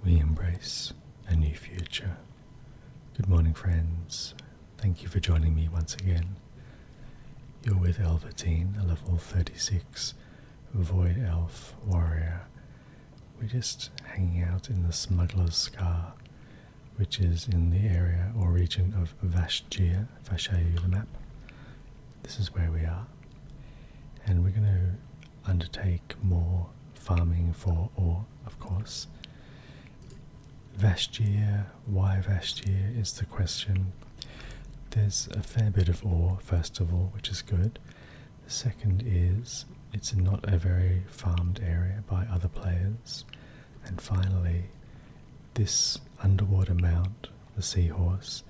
we embrace a new future. Good morning, friends. Thank you for joining me once again. You're with Elvertine, a level 36 Void Elf Warrior. We're just hanging out in the Smuggler's Scar, which is in the area or region of Vashjir, if I show you the map. This is where we are. And we're going to undertake more farming for ore, of course. Vashjir, why Vashjir is the question. There's a fair bit of ore, first of all, which is good. The second is it's not a very farmed area by other players. And finally, this underwater mount, the seahorse,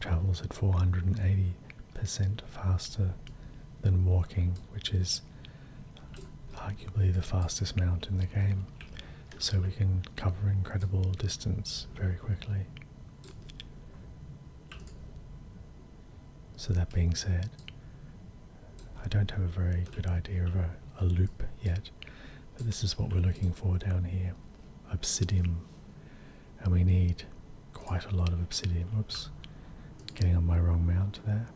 travels at 480% faster than walking, which is arguably the fastest mount in the game. So we can cover incredible distance very quickly. So that being said, I don't have a very good idea of a loop yet, but this is what we're looking for down here. Obsidian. And we need quite a lot of obsidian. Whoops. Getting on my wrong mount there.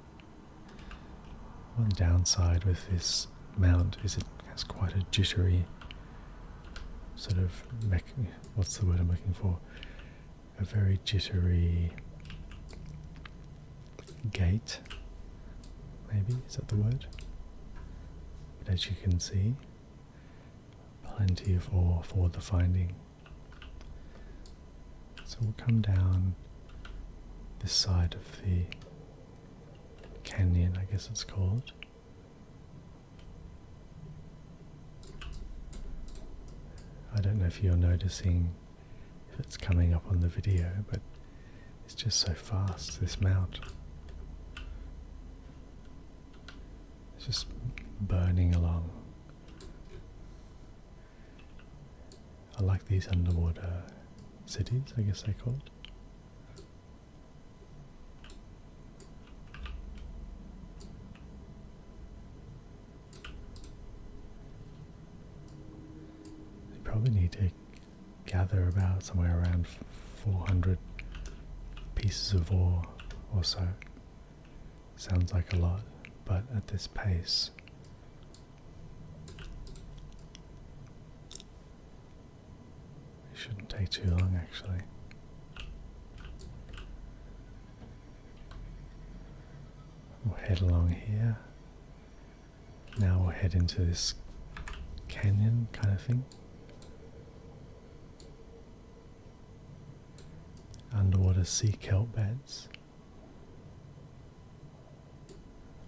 One downside with this mount is it has quite a jittery sort of what's the word I'm looking for? A very jittery gate, maybe, is that the word? But as you can see, plenty of ore for the finding. So we'll come down this side of the canyon, I guess it's called. I don't know if you're noticing if it's coming up on the video, but it's just so fast, this mount. It's just burning along. I like these underwater cities, I guess they're called. Probably need to gather about somewhere around 400 pieces of ore or so. Sounds like a lot, but at this pace it shouldn't take too long actually. We'll head along here. Now we'll head into this canyon kind of thing. Underwater sea kelp beds.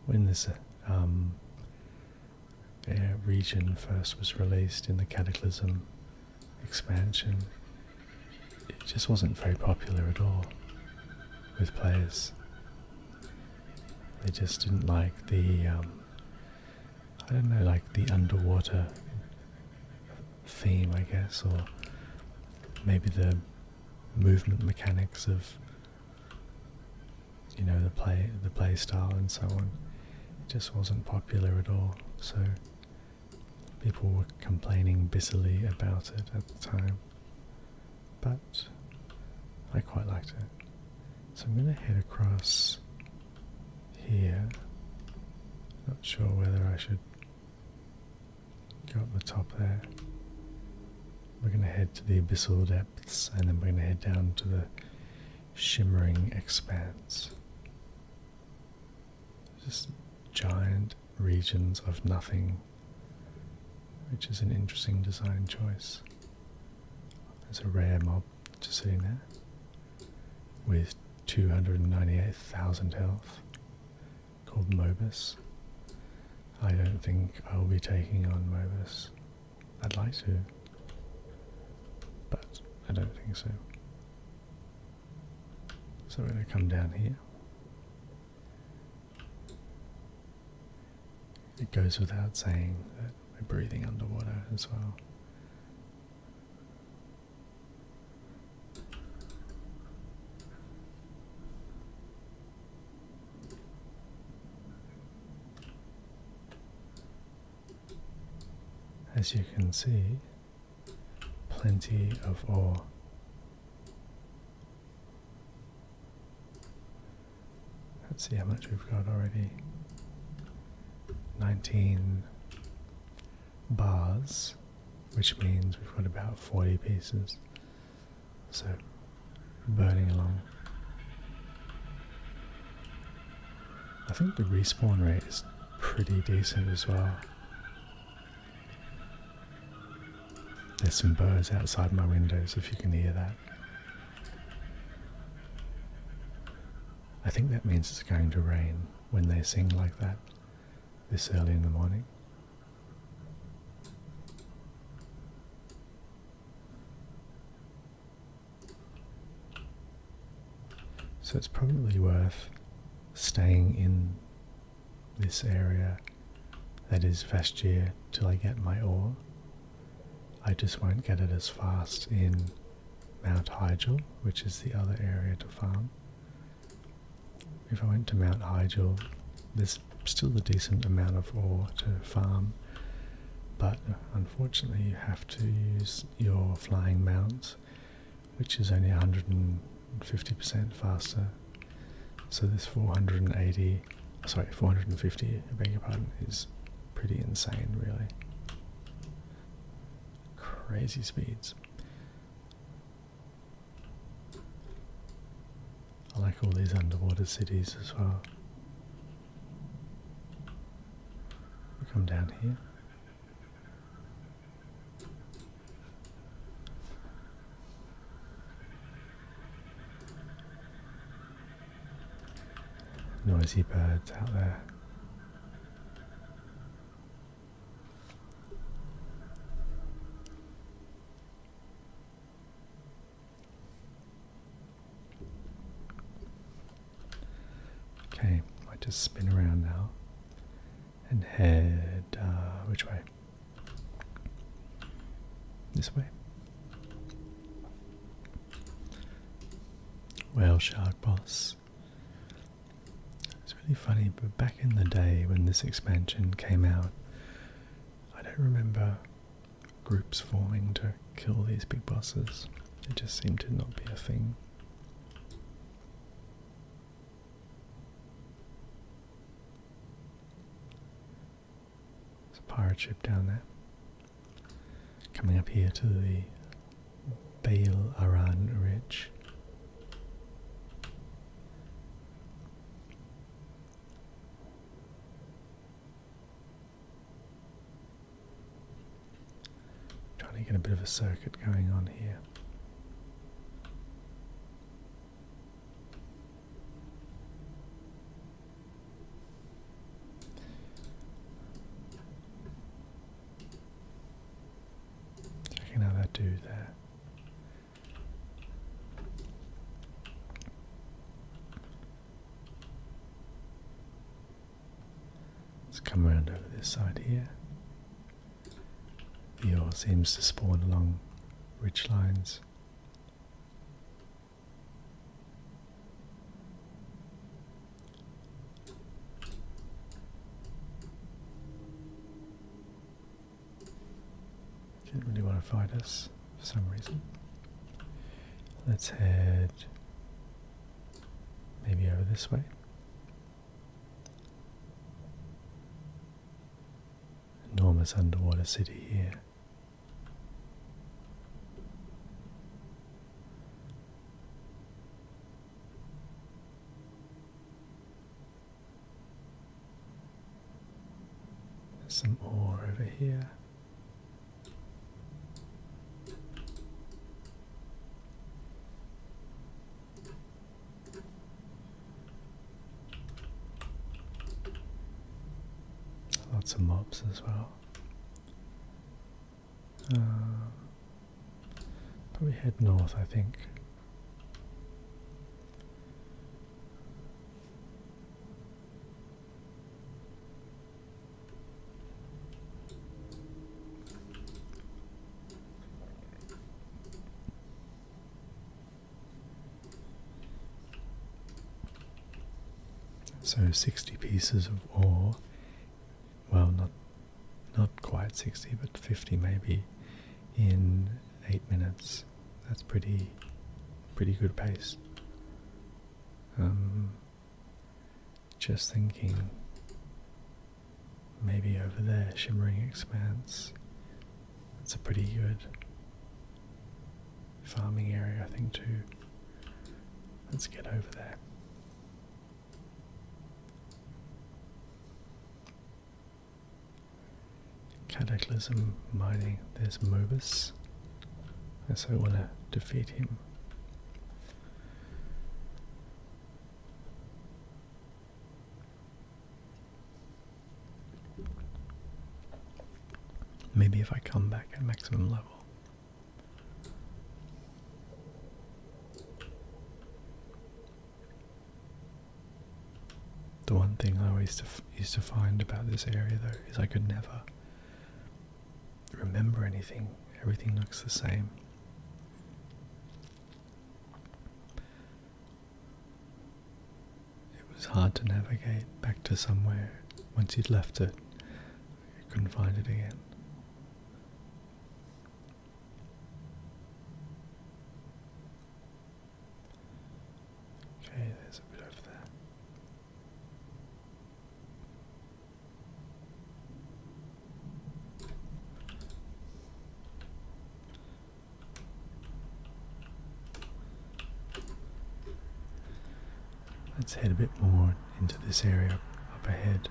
When this region first was released in the Cataclysm expansion, it just wasn't very popular at all with players. They just didn't like the, I don't know, like the underwater theme, I guess, or maybe the movement mechanics of, you know, the play style and so on. It just wasn't popular at all, so people were complaining bitterly about it at the time, but I quite liked it. So I'm going to head across here. Not sure whether I should go up the top there. We're going to head to the abyssal depths, and then we're going to head down to the shimmering expanse. Just giant regions of nothing, which is an interesting design choice. There's a rare mob just sitting there with 298,000 health called Mobus. I don't think I'll be taking on Mobus. I'd like to, but I don't think so. So we're going to come down here. It goes without saying that we're breathing underwater as well. As you can see, plenty of ore Let's see how much we've got already. 19 bars, which means we've got about 40 pieces. So, burning along. I think the respawn rate is pretty decent as well. There's some birds outside my windows if you can hear that. I think that means it's going to rain when they sing like that this early in the morning. So it's probably worth staying in this area that is Vashtir till I get my ore. I just won't get it as fast in Mount Hyjal, which is the other area to farm. If I went to Mount Hyjal, there's still a decent amount of ore to farm, but unfortunately you have to use your flying mount, which is only 150% faster. So this 450, I beg your pardon, is pretty insane, really. Crazy speeds. I like all these underwater cities as well. We come down here. Noisy birds out there. Okay, I just spin around now and head which way? This way. Whale shark boss. It's really funny, but back in the day when this expansion came out, I don't remember groups forming to kill these big bosses. It just seemed to not be a thing. There's a pirate ship down there. Coming up here to the Bail Aran Ridge. Trying to get a bit of a circuit going on here. Checking out that dude there. Let's come around over this side here. The ore seems to spawn along ridge lines. Didn't really want to fight us for some reason. Let's head maybe over this way. Enormous underwater city here. Some ore over here. Lots of mobs as well. Probably head north, I think. So 60 pieces of ore, well not quite 60 but 50 maybe in 8 minutes. That's pretty good pace. just thinking maybe over there, Shimmering Expanse. It's a pretty good farming area, I think, too. Let's get over there. Cataclysm mining. There's Mobus. So I want to defeat him. Maybe if I come back at maximum level. The one thing I always used to find about this area, though, is I could never remember anything. Everything looks the same. It was hard to navigate back to somewhere. Once you'd left it, you couldn't find it again. Okay, there's a bit over there. Let's head a bit more into this area up ahead.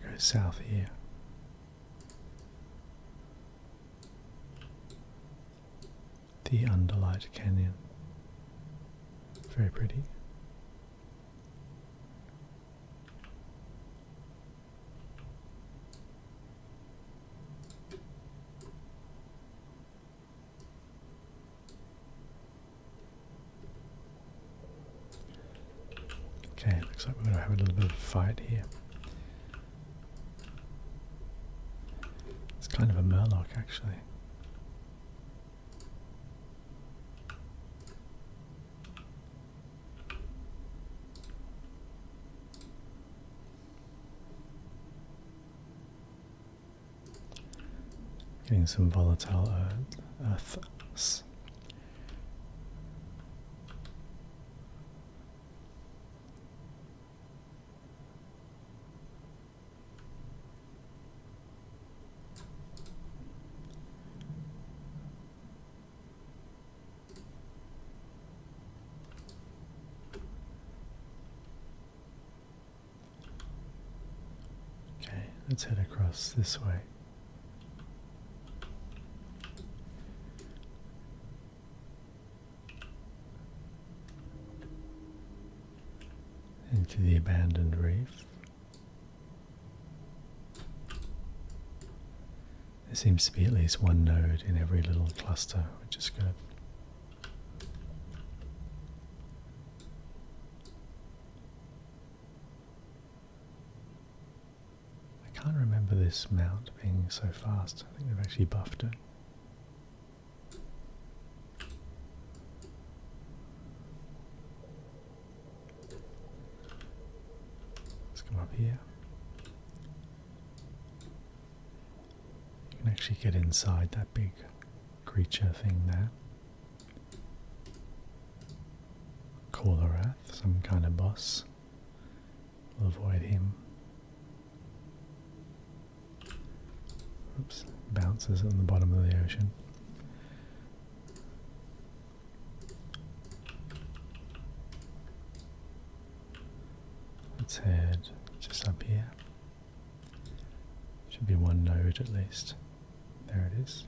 We'll go south here. The Underlight Canyon. Very pretty. Okay, looks like we're going to have a little bit of a fight here. It's kind of a murloc, actually. Getting some volatile earths. Okay, let's head across this way. Into the abandoned reef. There seems to be at least one node in every little cluster, which is good. I can't remember this mount being so fast. I think they've actually buffed it. Come up here. You can actually get inside that big creature thing there. Wrath, some kind of boss. We'll avoid him. Oops, bounces on the bottom of the ocean. Let's head just up here. Should be one node at least. There it is.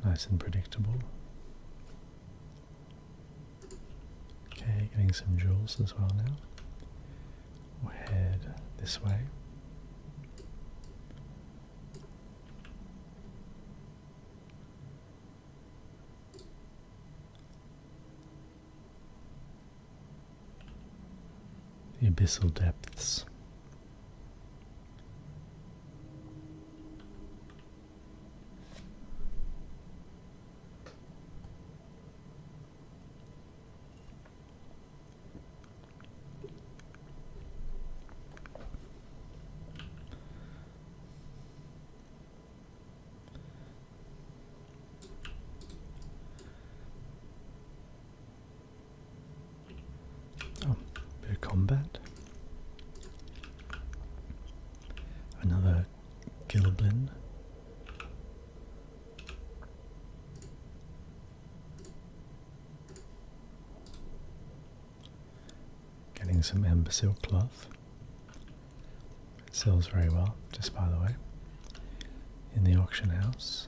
Nice and predictable. Okay, getting some jewels as well now. We'll head this way. The abyssal depths. combat. Another Gilblin. Getting some ember silk cloth. It sells very well, just by the way. In the auction house.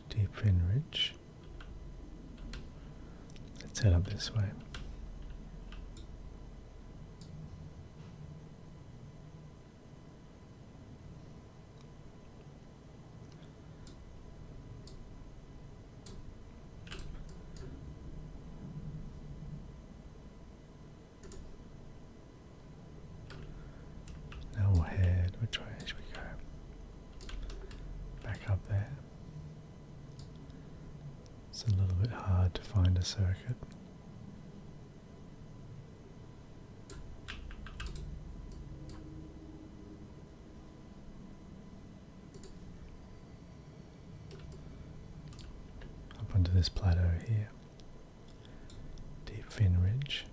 Deep Fin Ridge. Let's head up this way. Now we'll head, which way should we go? Back up there. It's a little bit hard to find a circuit. Up onto this plateau here. Deep Fin Ridge.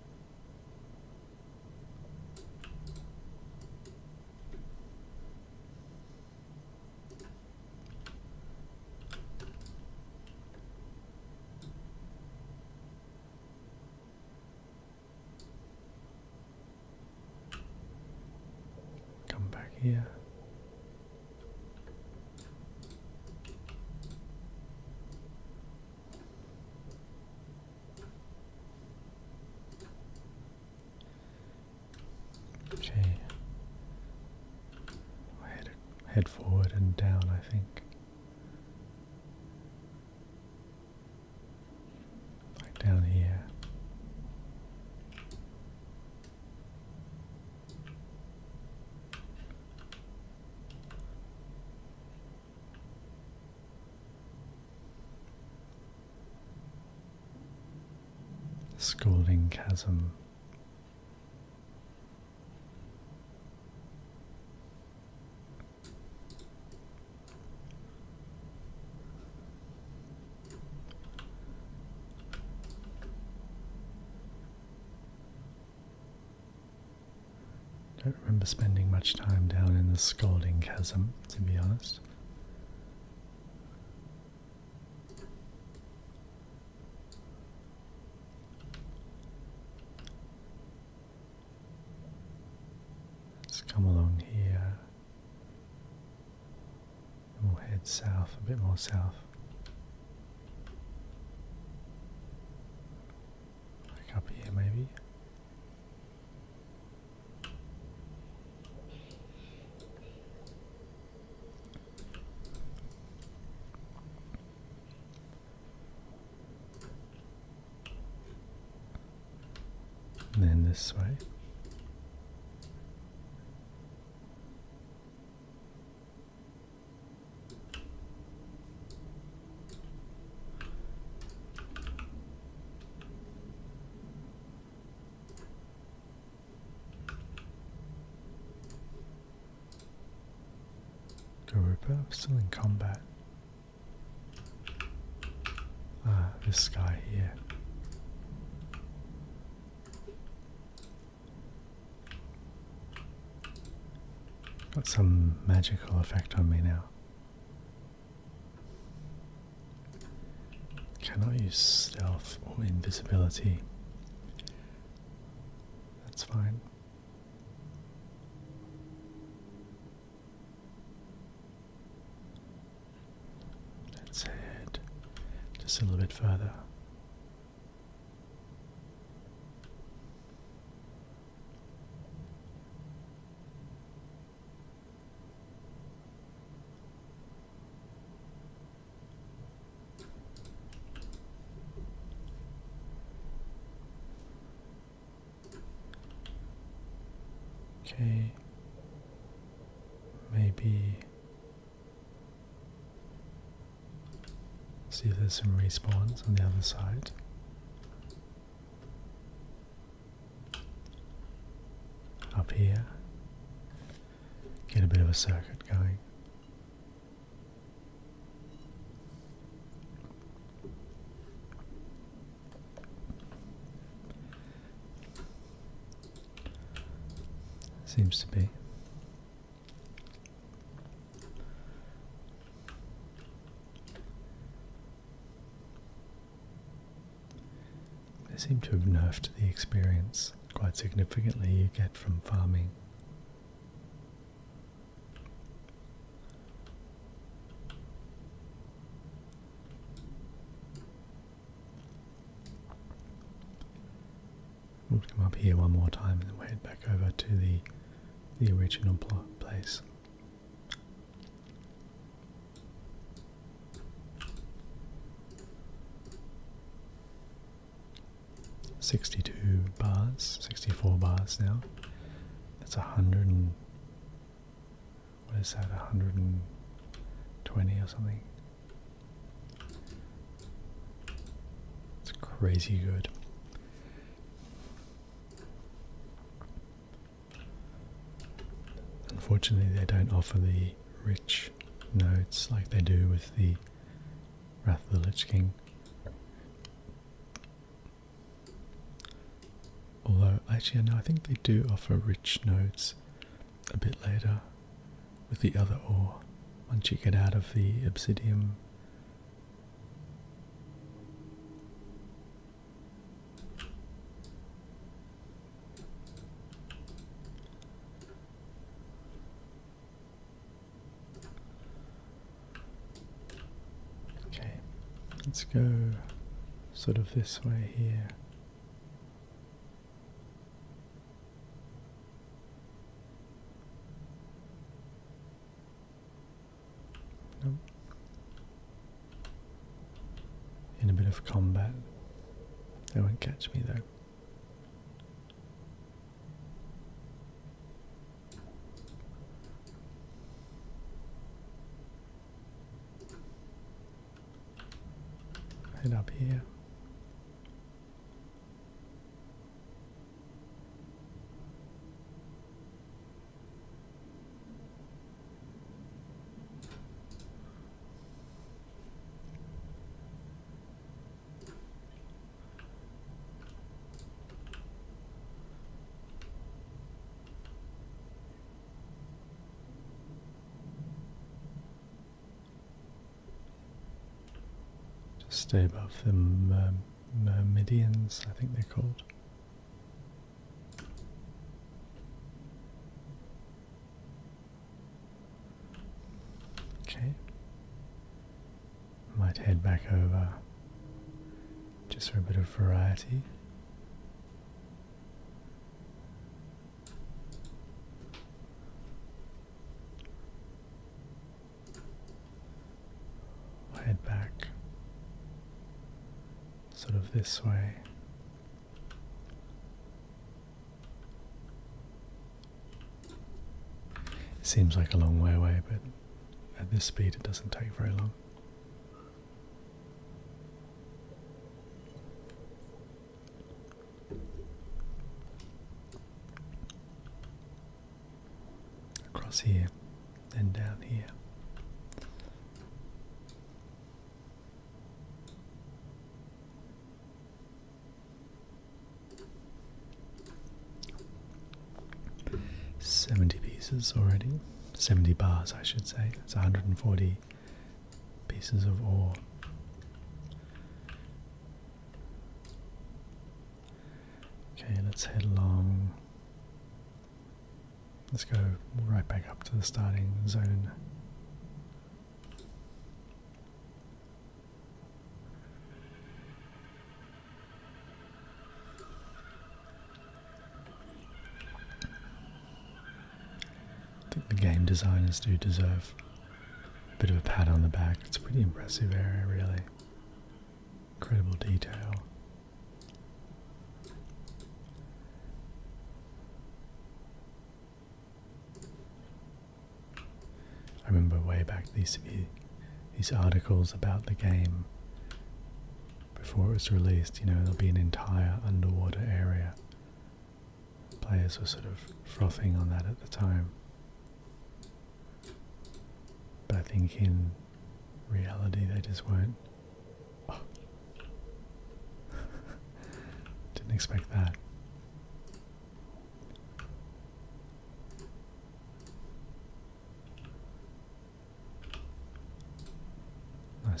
Come back here. Okay. Head forward and down, I think. Like down here. Scalding Chasm. Don't remember spending much time down in the Scalding Chasm, to be honest. Let's come along here. And we'll head south, a bit more south. Like up here maybe. And then this way. Garupa, still in combat. Ah, this guy here. Got some magical effect on me now. Cannot use stealth or invisibility. That's fine. Let's head just a little bit further. Okay, maybe see if there's some respawns on the other side. Up here, get a bit of a circuit going. Seems to be. They seem to have nerfed the experience quite significantly you get from farming. We'll come up here one more time and then we'll head back over to the original place. $62, 64 bars now. That's 100 and what is that? 120 or something. It's crazy good. Unfortunately, they don't offer the rich notes like they do with the Wrath of the Lich King. Although, actually, no, I think they do offer rich notes a bit later with the other ore, once you get out of the obsidian. Okay, let's go sort of this way here. In a bit of combat. They won't catch me though. Head up here. Stay above the Myrmidians, I think they're called. Okay. Might head back over just for a bit of variety. I'll head back sort of this way. It seems like a long way away, but at this speed it doesn't take very long. Across here, then down here. Already, 70 bars I should say. It's 140 pieces of ore. Okay, let's head along. Let's go right back up to the starting zone. I think the game designers do deserve a bit of a pat on the back. It's a pretty impressive area, really. Incredible detail. I remember way back there used to be these articles about the game before it was released. You know, there'll be an entire underwater area. Players were sort of frothing on that at the time. But I think in reality they just weren't. Oh. Didn't expect that.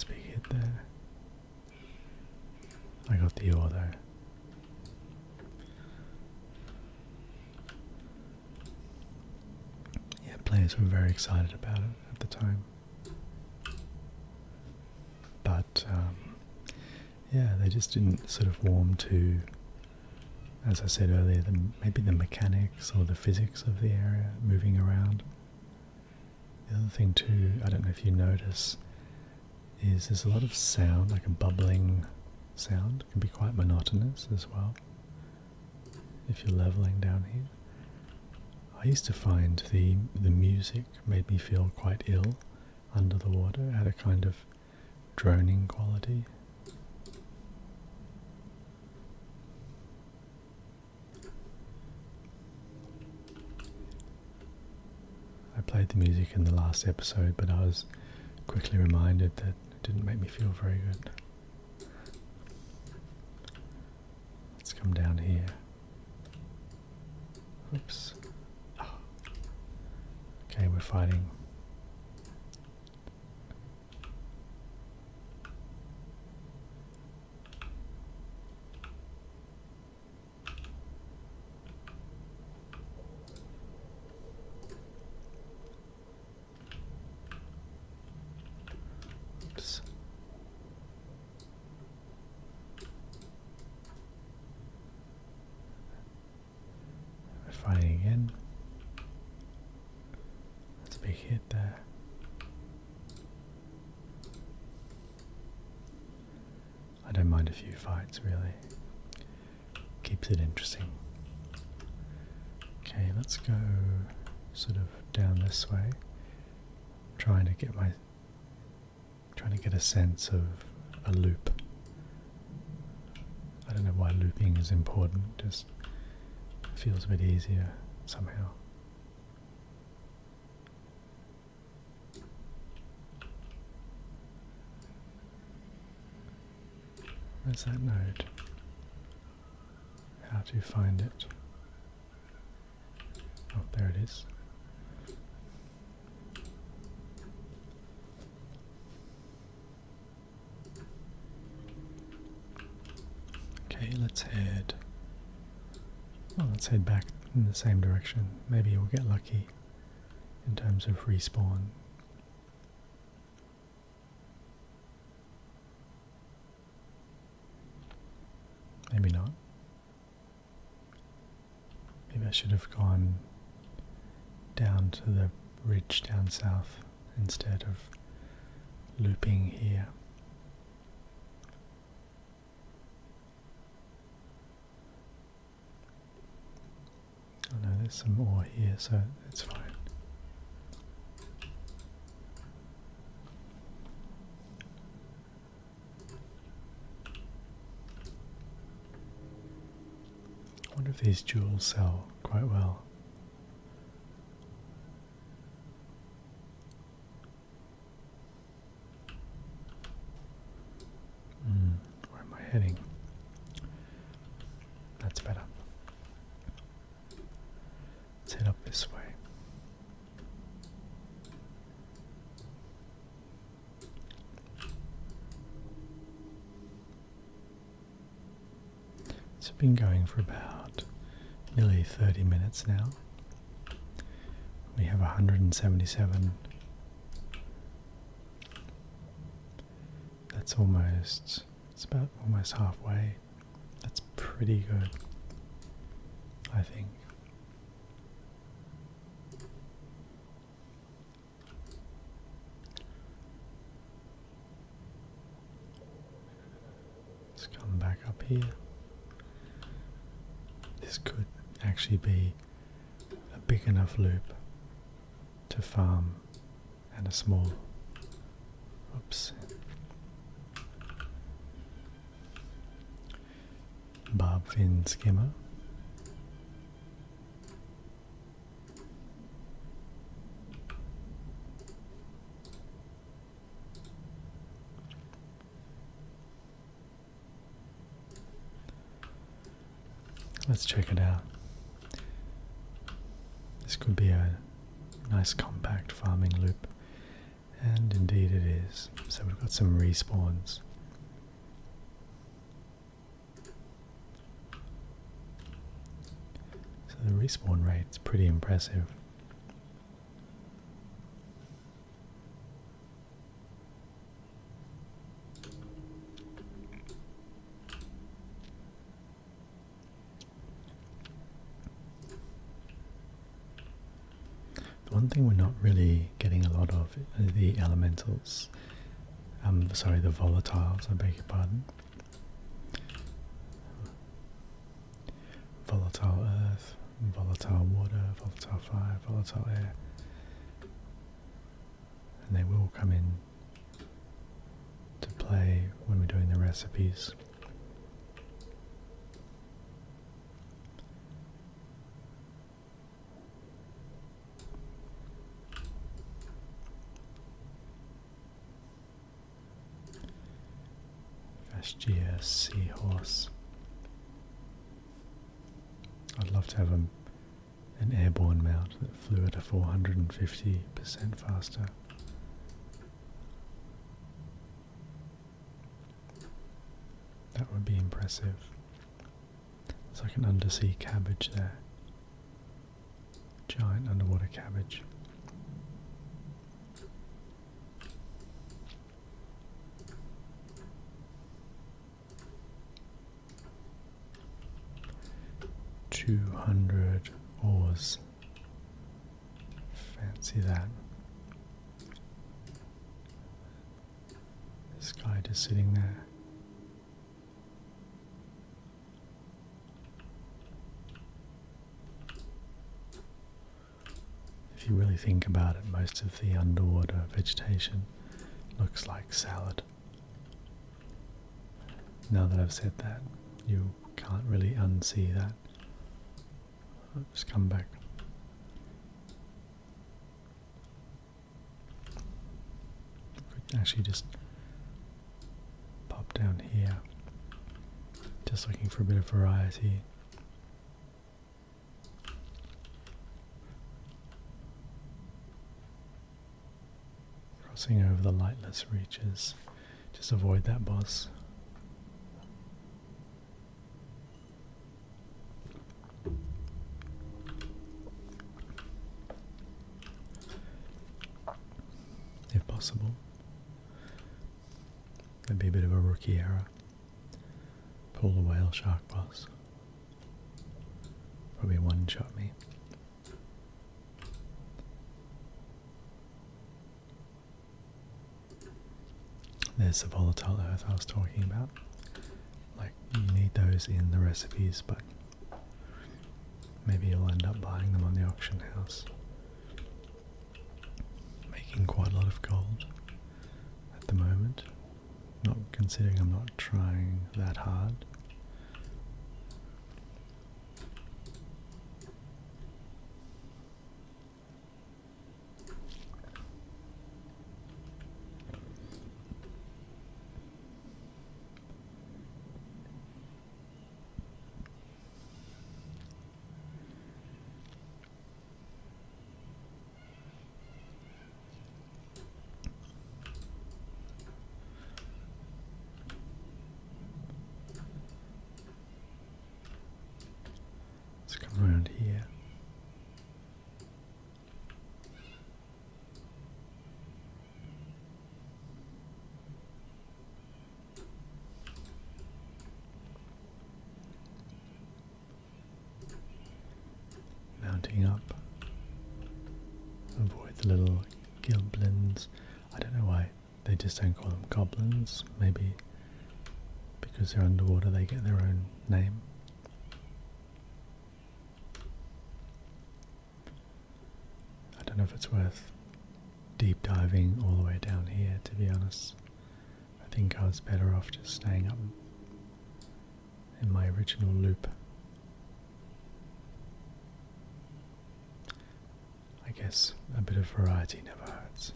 nice big hit there. I got the ore though. Yeah, players were very excited about it at the time. But yeah, they just didn't sort of warm to, as I said earlier, maybe the mechanics or the physics of the area, moving around. The other thing too, I don't know if you notice, is there's a lot of sound, like a bubbling sound. It can be quite monotonous as well if you're leveling down here. I used to find the music made me feel quite ill under the water. It had a kind of droning quality. I played the music in the last episode, but I was quickly reminded that it didn't make me feel very good. Let's come down here. Oops. Oh. Okay, we're fighting. Fighting again. That's a big hit there. I don't mind a few fights, really. Keeps it interesting. Okay, let's go sort of down this way. Trying to get a sense of a loop. I don't know why looping is important, just feels a bit easier somehow. Where's that node? How to find it? Oh, there it is. Okay, let's head back in the same direction. Maybe we'll get lucky in terms of respawn. Maybe not. Maybe I should have gone down to the ridge down south instead of looping here. Oh no, there's some ore here, so it's fine. I wonder if these jewels sell quite well. Where am I heading? That's better. Let's head up this way. It's been going for about nearly 30 minutes now. We have 177. It's about almost halfway. That's pretty good, I think. Let's come back up here. This could actually be a big enough loop to farm and a small, barb fin skimmer. Let's check it out. This could be a nice compact farming loop, And indeed it is. So we've got some respawns. So the respawn rate's pretty impressive. One thing we're not really getting a lot of are the elementals. Sorry, the volatiles, I beg your pardon. Volatile earth, volatile water, volatile fire, volatile air. And they will come in to play when we're doing the recipes. Vastia seahorse. I'd love to have an airborne mount that flew at a 450% faster. That would be impressive. It's like an undersea cabbage there. Giant underwater cabbage. $200 ores. Fancy that. This guy just sitting there. If you really think about it, most of the underwater vegetation looks like salad. Now that I've said that, you can't really unsee that. Just come back. Could actually just pop down here. Just looking for a bit of variety. Crossing over the lightless reaches. Just avoid that boss. If possible. That'd be a bit of a rookie error. Pull the whale shark boss. Probably one-shot me. There's the volatile earth I was talking about. Like, you need those in the recipes, but maybe you'll end up buying them on the auction house. Making quite a lot of gold at the moment. Not considering I'm not trying that hard. Around here. Mounting up. Avoid the little goblins. I don't know why they just don't call them goblins. Maybe because they're underwater they get their own name. I don't know if it's worth deep diving all the way down here, to be honest. I think I was better off just staying up in my original loop. I guess a bit of variety never hurts.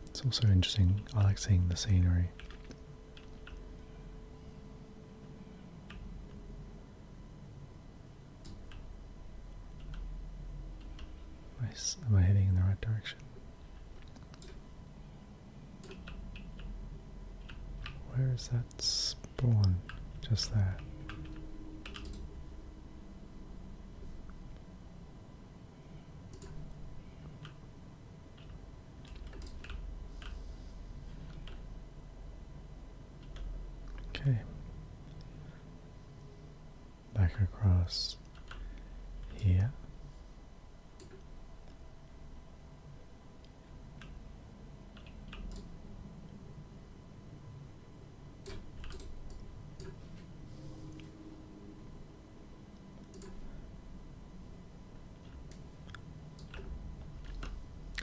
It's also interesting, I like seeing the scenery. Nice. Am I heading in the right direction? Where is that spawn? Just there. Okay. Back across here.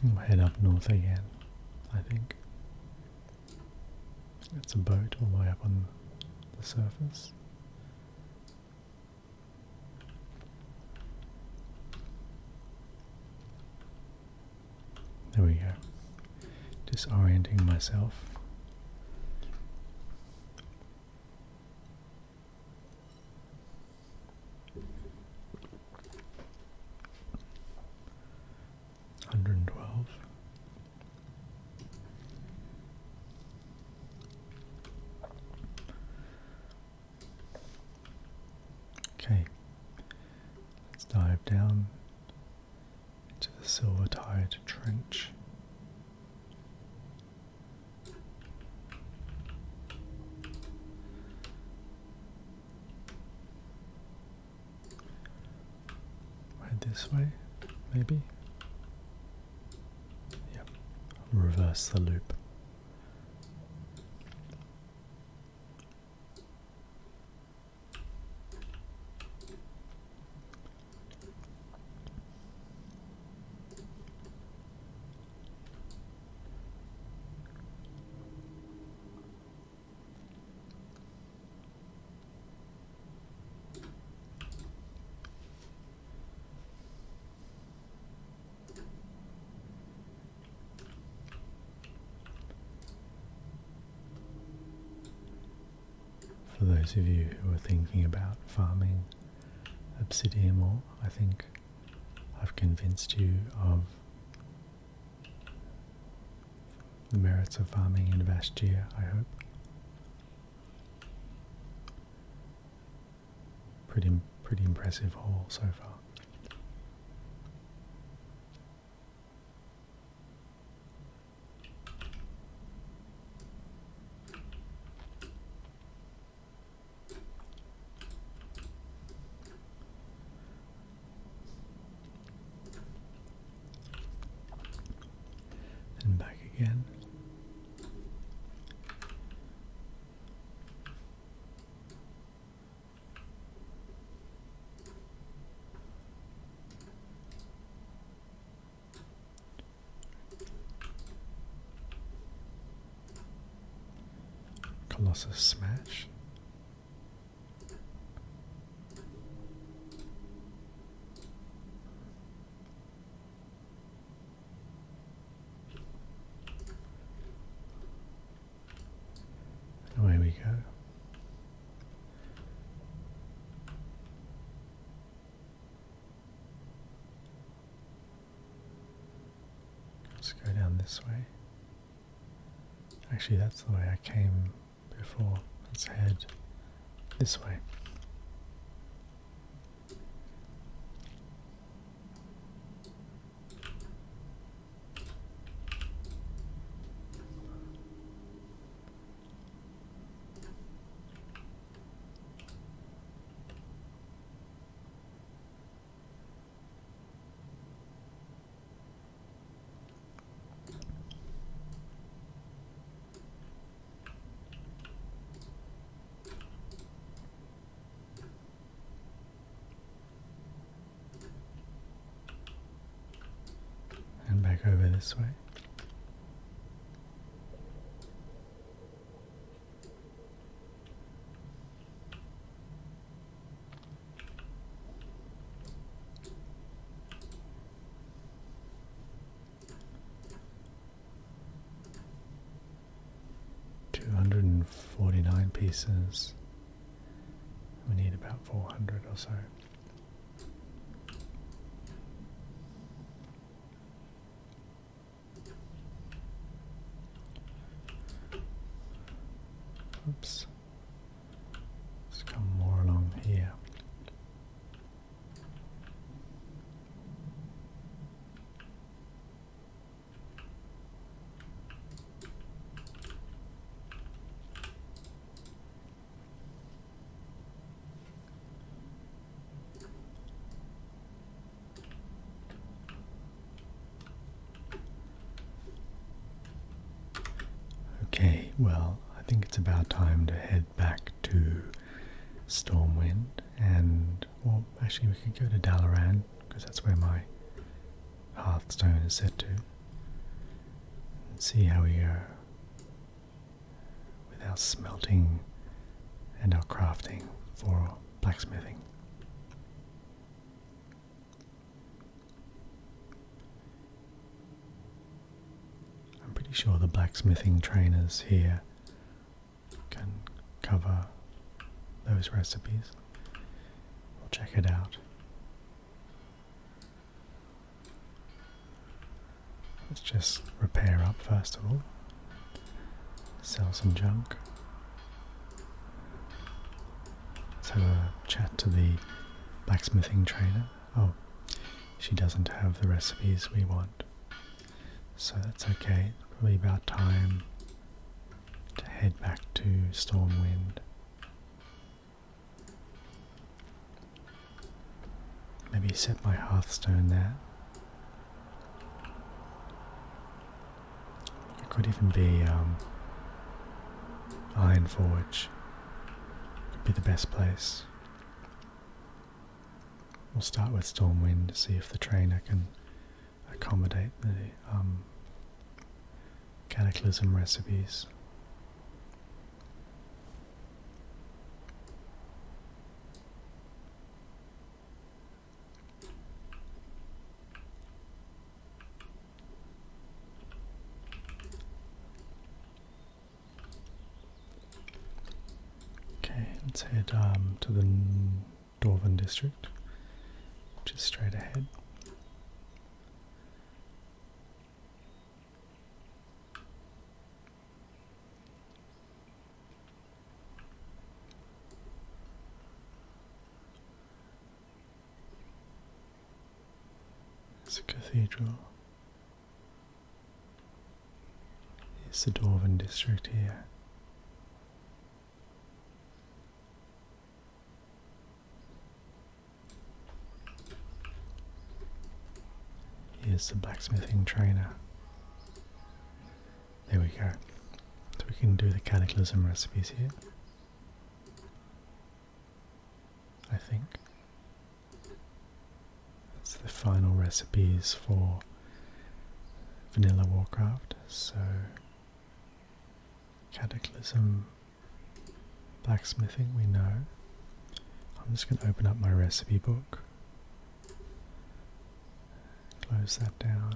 We'll head up north again, I think. It's a boat all the way up on the surface. There we go. Disorienting myself. $112. Okay, let's dive down into the Silver Tide Trench. Right this way, maybe? Yep, reverse the loop. For those of you who are thinking about farming obsidian ore, I think I've convinced you of the merits of farming in Vastia, I hope. Pretty impressive haul so far. And back again. Colossus Smash. Away we go. Let's go down this way. Actually, that's the way I came before. Let's head this way. And back over this way. $249 pieces. We need about 400 or so. Okay, well, I think it's about time to head back to Stormwind, and, well, actually we could go to Dalaran, because that's where my Hearthstone is set to, and see how we go with our smelting and our crafting for blacksmithing. I'm pretty sure the blacksmithing trainers here can cover those recipes. We'll check it out. Let's just repair up first of all. Sell some junk. Let's have a chat to the blacksmithing trainer. Oh, she doesn't have the recipes we want. So that's okay. Probably about time to head back to Stormwind. Maybe set my Hearthstone there. It could even be Ironforge. Could be the best place. We'll start with Stormwind to see if the trainer can accommodate the Cataclysm recipes. Okay, let's head to the Dwarven district, which is straight ahead. It's a cathedral. Here's the Dwarven district here. Here's the blacksmithing trainer. There we go. So we can do the Cataclysm recipes here, I think. That's the final recipes for vanilla Warcraft. So Cataclysm, blacksmithing, we know. I'm just going to open up my recipe book. Close that down.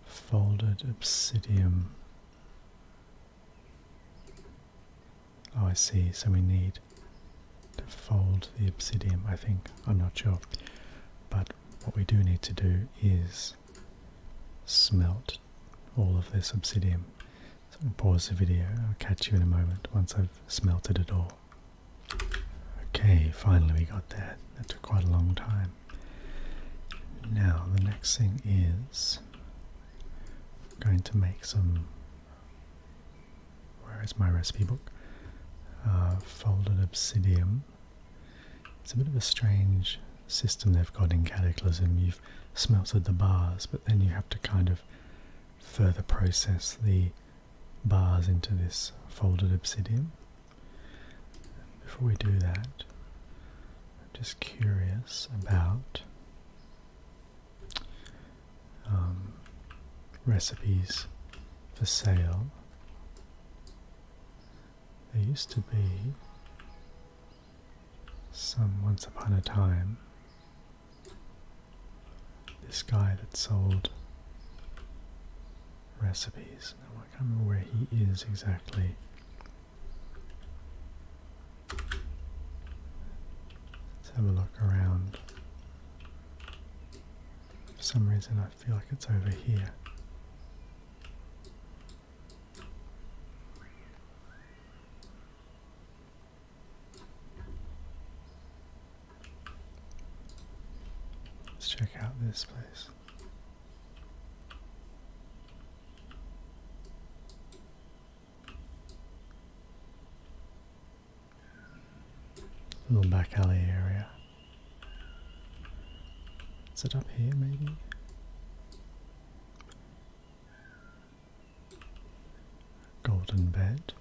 Folded obsidian. Oh, I see. So we need to fold the obsidian, I think. I'm not sure. But what we do need to do is smelt all of this obsidian. So I'll pause the video. I'll catch you in a moment once I've smelted it all. Okay, finally we got there. That took quite a long time. Now the next thing is I'm going to make some, where is my recipe book? Folded obsidian. It's a bit of a strange system they've got in Cataclysm. You've smelted the bars, but then you have to kind of further process the bars into this folded obsidian. Before we do that, I'm just curious about recipes for sale. There used to be some, once upon a time, this guy that sold recipes. Now, I can't remember where he is exactly. Let's have a look around. For some reason I feel like it's over here. Let's check out this place. Little back alley area. Is it up here maybe? golden bed.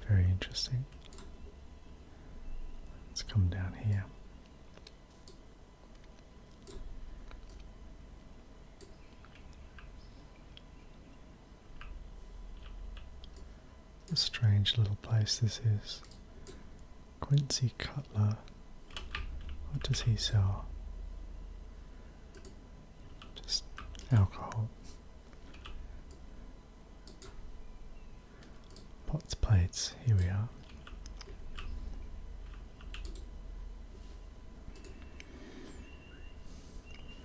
Very interesting. Let's come down here. A strange little place this is. Quincy Cutler. What does he sell? Just alcohol. Pots, plates, here we are.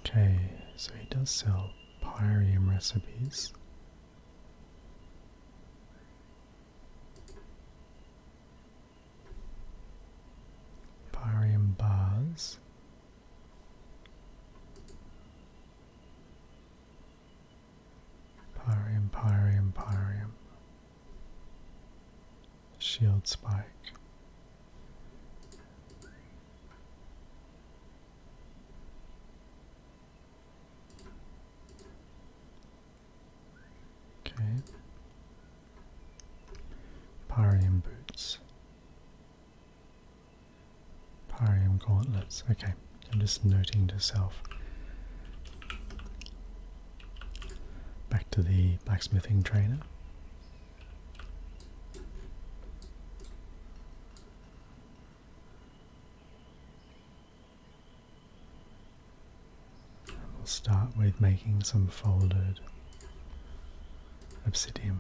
Okay, so he does sell Pyrium recipes. Pyrium bars. Pyrium. Shield spike. Okay. Pyrium boots. Pyrium gauntlets. Okay, I'm just noting to self. Back to the blacksmithing trainer. We'll start with making some folded obsidian.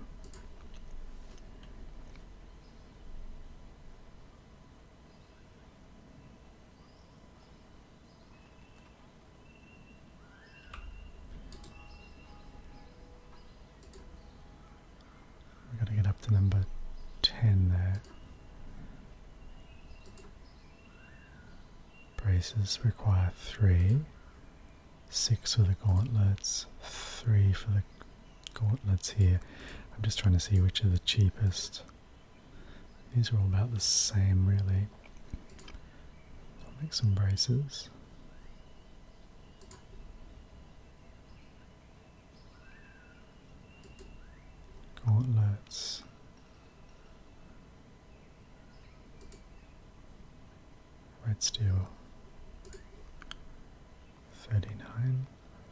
We've got to get up to number 10 there. Braces require 3, 6 for the gauntlets, 3 for the gauntlets here. I'm just trying to see which are the cheapest. These are all about the same really. I'll make some braces. Gauntlets. Red steel. 39,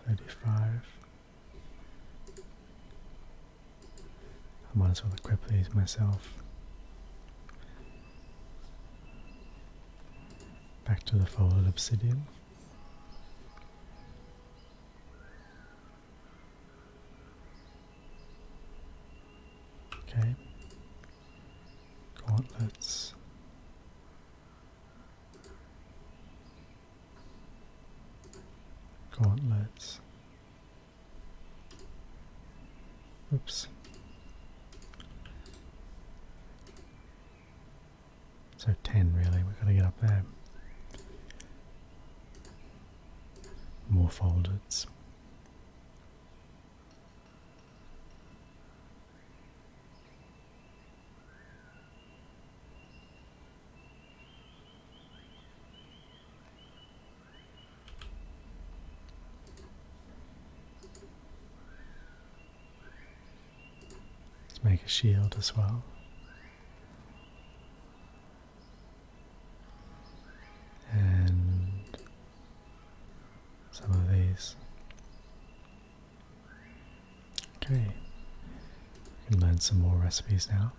35. I might as well equip these myself. Back to the folded obsidian. Okay. Gauntlets. Gauntlets. Oops. So 10 really, we've got to get up there. More foldeds. Let's make a shield as well. And some of these. Okay, we can learn some more recipes now.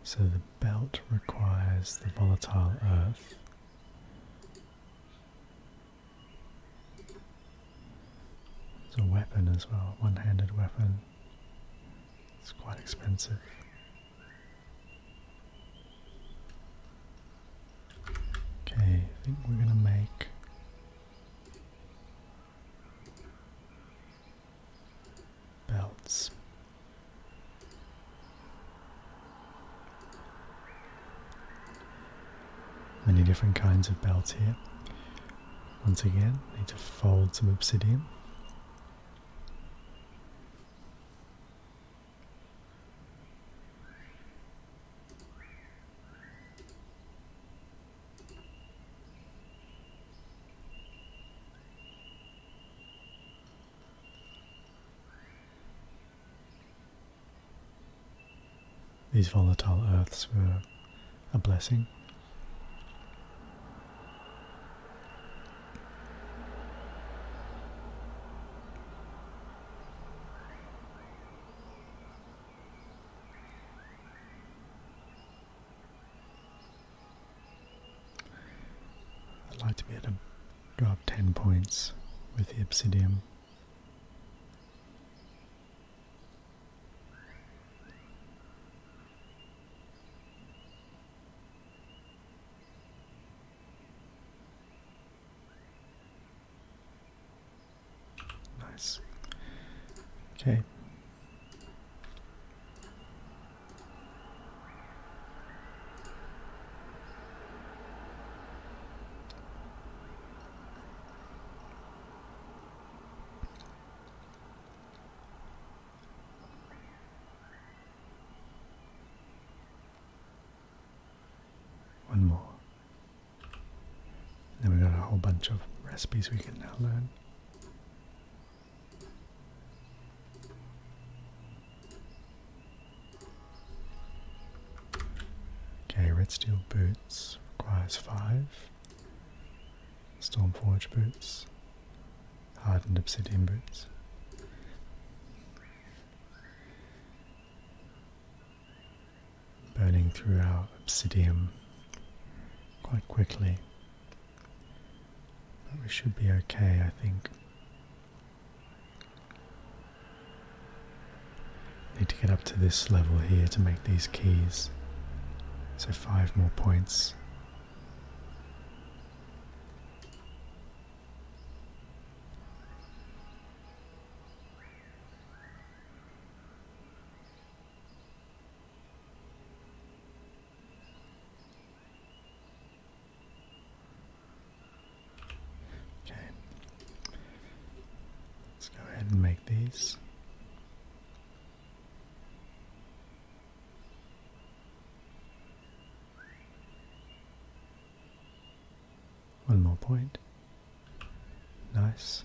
So the belt requires the volatile earth. It's a weapon as well, one-handed weapon. It's quite expensive. Okay, I think we're gonna make belts. Many different kinds of belts here. Once again, need to fold some obsidian. these volatile earths were a blessing. I'd like to be able to go up 10 points with the obsidian. Nice. Okay. One more. Then we've got a whole bunch of recipes we can now learn. Okay, red steel boots requires 5. Stormforge boots. Hardened obsidian boots. Burning through our obsidian quite quickly. But we should be okay, I think. Need to get up to this level here to make these keys. So 5 more points. Okay. Let's go ahead and make these. One more point. Nice.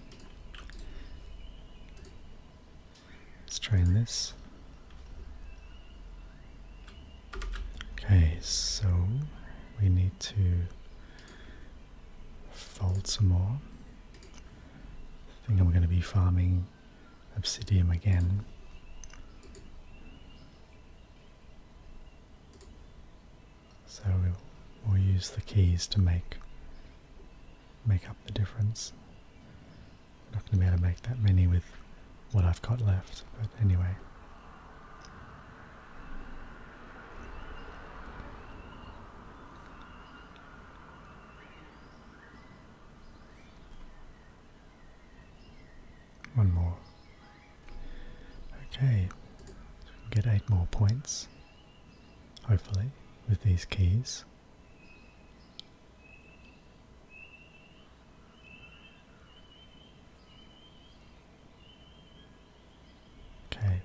Let's train this. Okay, so we need to fold some more. I think I'm going to be farming obsidian again. So we'll use the keys to make up the difference. I'm not going to be able to make that many with what I've got left, but anyway. One more. Okay, so we can get 8 more points, hopefully, with these keys. Okay.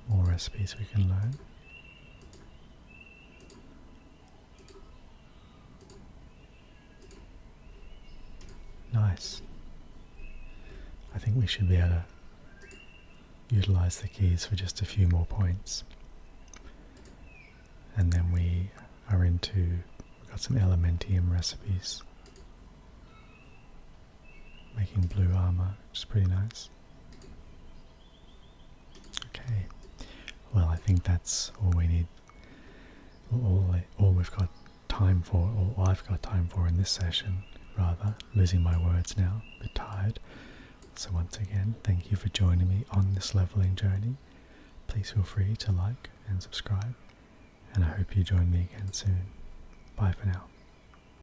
More recipes we can learn. Nice. I think we should be able to utilize the keys for just a few more points. And then we've got some elementium recipes. Making blue armor, which is pretty nice. Okay. Well, I think that's all we need. All we've got time for, all I've got time for in this session. Rather, losing my words now, a bit tired. So once again, thank you for joining me on this leveling journey. Please feel free to like and subscribe, and I hope you join me again soon. Bye for now.